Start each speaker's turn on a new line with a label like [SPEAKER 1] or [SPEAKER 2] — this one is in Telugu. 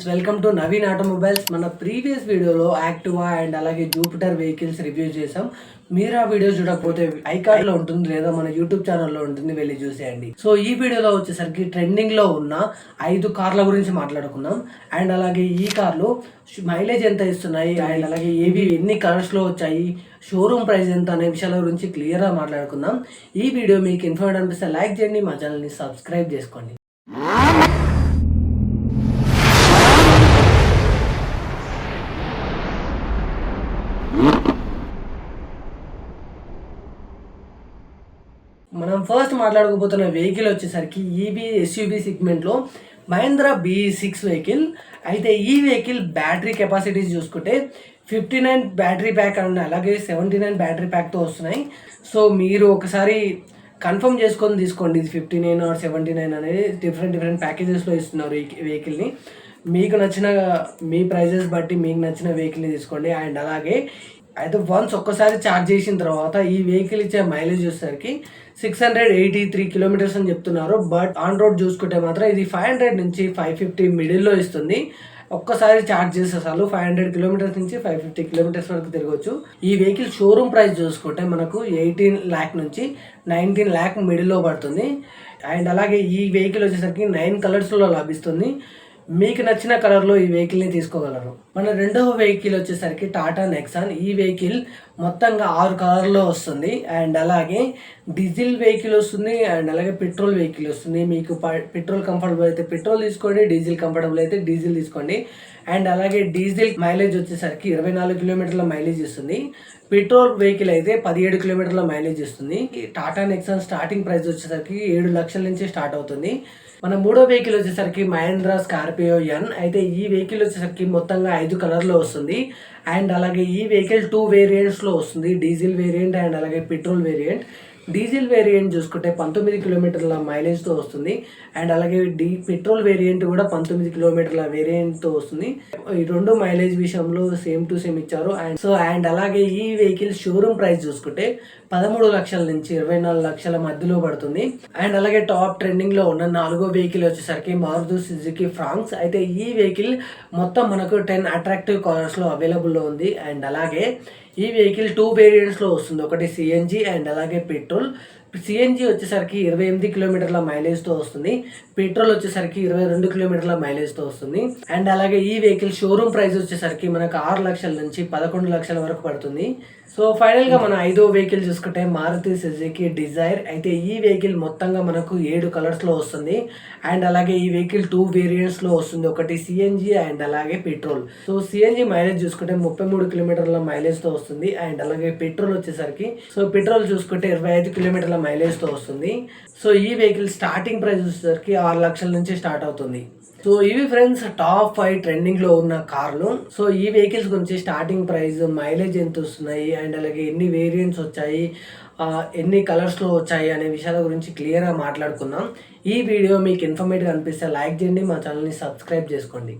[SPEAKER 1] Friends, welcome to Naveen automobiles. మన ప్రీవియస్ వీడియోలో యాక్టివా అండ్ అలాగే జూపిటర్ వెహికల్స్ రివ్యూ చేసాం. మీరు ఆ వీడియో చూడకపోతే ఐకార్డ్ లో ఉంటుంది లేదా మన యూట్యూబ్ ఛానల్లో ఉంటుంది, వెళ్ళి చూసేయండి. సో ఈ వీడియోలో వచ్చేసరికి ట్రెండింగ్ లో ఉన్న 5 కార్ల గురించి మాట్లాడుకుందాం. అండ్ అలాగే ఈ కార్లు మైలేజ్ ఎంత ఇస్తున్నాయి అండ్ అలాగే ఏవి ఎన్ని కలర్స్ లో వచ్చాయి, షోరూమ్ ప్రైస్ ఎంత అనే విషయాల గురించి క్లియర్ గా మాట్లాడుకుందాం. ఈ వీడియో మీకు ఇన్ఫర్మేటివ్ అనిపిస్తే లైక్ చేయండి, మా ఛానల్ ని సబ్స్క్రైబ్ చేసుకోండి. మనం ఫస్ట్ మాట్లాడుకోబోతున్న వెహికల్ వచ్చేసరికి ఈవీ ఎస్యూబీ సెగ్మెంట్లో మహేంద్రా BE6 వెహికల్. అయితే ఈ వెహికల్ బ్యాటరీ కెపాసిటీస్ చూసుకుంటే 59 బ్యాటరీ ప్యాక్ అండ్ అలాగే 79 బ్యాటరీ ప్యాక్తో వస్తున్నాయి. సో మీరు ఒకసారి కన్ఫర్మ్ చేసుకొని తీసుకోండి. ఇది 59 ఆర్ 79 అనేది డిఫరెంట్ ప్యాకేజెస్లో ఇస్తున్నారు ఈ వెహికల్ని. మీకు నచ్చిన మీ ప్రైజెస్ బట్టి మీకు నచ్చిన వెహికల్ని తీసుకోండి. అండ్ అలాగే అయితే వన్స్ ఒక్కసారి ఛార్జ్ చేసిన తర్వాత ఈ వెహికల్ ఇచ్చే మైలేజ్ వచ్చేసరికి 683 కిలోమీటర్స్ అని చెప్తున్నారు. బట్ ఆన్ రోడ్ చూసుకుంటే మాత్రం ఇది 500 నుంచి 550 మిడిల్లో ఇస్తుంది. ఒక్కసారి ఛార్జ్ చేస్తే చాలు 500 కిలోమీటర్స్ నుంచి 550 కిలోమీటర్స్ వరకు తిరగవచ్చు. ఈ వెహికల్ షోరూమ్ ప్రైస్ చూసుకుంటే మనకు 18 lakh నుంచి 19 lakh మిడిల్లో పడుతుంది. అండ్ అలాగే ఈ వెహికల్ వచ్చేసరికి 9 కలర్స్లో లభిస్తుంది. మీకు నచ్చిన కలర్లో ఈ వెహికల్ని తీసుకోగలరు. మన రెండవ వెహికల్ వచ్చేసరికి టాటా నెక్సాన్. ఈ వెహికల్ మొత్తంగా 6 కలర్లో వస్తుంది. అండ్ అలాగే డీజిల్ వెహికల్ వస్తుంది అండ్ అలాగే పెట్రోల్ వెహికల్ వస్తుంది. మీకు పెట్రోల్ కంఫర్టబుల్ అయితే పెట్రోల్ తీసుకోండి, డీజిల్ కంఫర్టబుల్ అయితే డీజిల్ తీసుకోండి. అండ్ అలాగే డీజిల్ మైలేజ్ వచ్చేసరికి 24 కిలోమీటర్ల మైలేజ్ ఇస్తుంది. పెట్రోల్ వెహికల్ అయితే 17 కిలోమీటర్ల మైలేజ్ ఇస్తుంది. టాటా నెక్సాన్ స్టార్టింగ్ ప్రైస్ వచ్చేసరికి 7 లక్షల నుంచి స్టార్ట్ అవుతుంది. మన మూడో వెహికల్ వచ్చేసరికి మహేంద్రా స్కార్పియో ఎన్. అయితే ఈ వెహికల్ వచ్చేసరికి మొత్తంగా 5 కలర్లో వస్తుంది. అండ్ అలాగే ఈ వెహికల్ 2 వేరియంట్స్లో వస్తుంది, డీజిల్ వేరియంట్ అండ్ అలాగే పెట్రోల్ వేరియంట్. డీజిల్ వేరియంట్ చూసుకుంటే 19 కిలోమీటర్ల మైలేజ్తో వస్తుంది. అండ్ అలాగే పెట్రోల్ వేరియంట్ కూడా 19 కిలోమీటర్ల వేరియంట్తో వస్తుంది. ఈ రెండు మైలేజ్ విషయంలో సేమ్ టు సేమ్ ఇచ్చారు. అండ్ అలాగే ఈ వెహికల్ షోరూమ్ ప్రైస్ చూసుకుంటే 13 లక్షల నుంచి 24 లక్షల మధ్యలో పడుతుంది. అండ్ అలాగే టాప్ ట్రెండింగ్ లో ఉన్న 4గో వెహికల్ వచ్చేసరికి మారుతి సుజుకి ఫ్రాంక్స్. అయితే ఈ వెహికల్ మొత్తం మనకు 10 అట్రాక్టివ్ కలర్స్ లో అవైలబుల్ లో ఉంది. అండ్ అలాగే ఈ వెహికల్ 2 వేరియంట్స్లో వస్తుంది, ఒకటి CNG అండ్ అలాగే పెట్రోల్. CNG వచ్చేసరికి 28 కిలోమీటర్ల మైలేజ్తో వస్తుంది, పెట్రోల్ వచ్చేసరికి 22 కిలోమీటర్ల మైలేజ్తో వస్తుంది. అండ్ అలాగే ఈ వెహికల్ షోరూమ్ ప్రైస్ వచ్చేసరికి మనకు 6 లక్షల నుంచి 11 లక్షల వరకు పడుతుంది. సో ఫైనల్గా మన 5వ వెహికల్ చూసుకుంటే మారుతి సుజుకి డిజైర్. అయితే ఈ వెహికల్ మొత్తంగా మనకు 7 కలర్స్లో వస్తుంది. అండ్ అలాగే ఈ వెహికల్ 2 వేరియంట్స్లో వస్తుంది, ఒకటి CNG అండ్ అలాగే పెట్రోల్. సో CNG మైలేజ్ చూసుకుంటే 33 కిలోమీటర్ల మైలేజ్తో వస్తుంది. అండ్ అలాగే పెట్రోల్ వచ్చేసరికి పెట్రోల్ చూసుకుంటే 25 కిలోమీటర్ల మైలేజ్తో వస్తుంది. సో ఈ వెహికల్ స్టార్టింగ్ ప్రైస్ వచ్చేసరికి 6 లక్షల నుంచి స్టార్ట్ అవుతుంది. సో ఇవి ఫ్రెండ్స్ టాప్ 5 ట్రెండింగ్ లో ఉన్న కార్లు. సో ఈ వెహికల్స్ గురించి స్టార్టింగ్ ప్రైస్, మైలేజ్ ఎంత వస్తున్నాయి అండ్ అలాగే ఎన్ని వేరియంట్స్ వచ్చాయి, ఎన్ని కలర్స్లో వచ్చాయి అనే విషయాల గురించి క్లియర్గా మాట్లాడుకుందాం. ఈ వీడియో మీకు ఇన్ఫర్మేటివ్గా అనిపిస్తే లైక్ చేయండి, మా ఛానల్ని సబ్స్క్రైబ్ చేసుకోండి.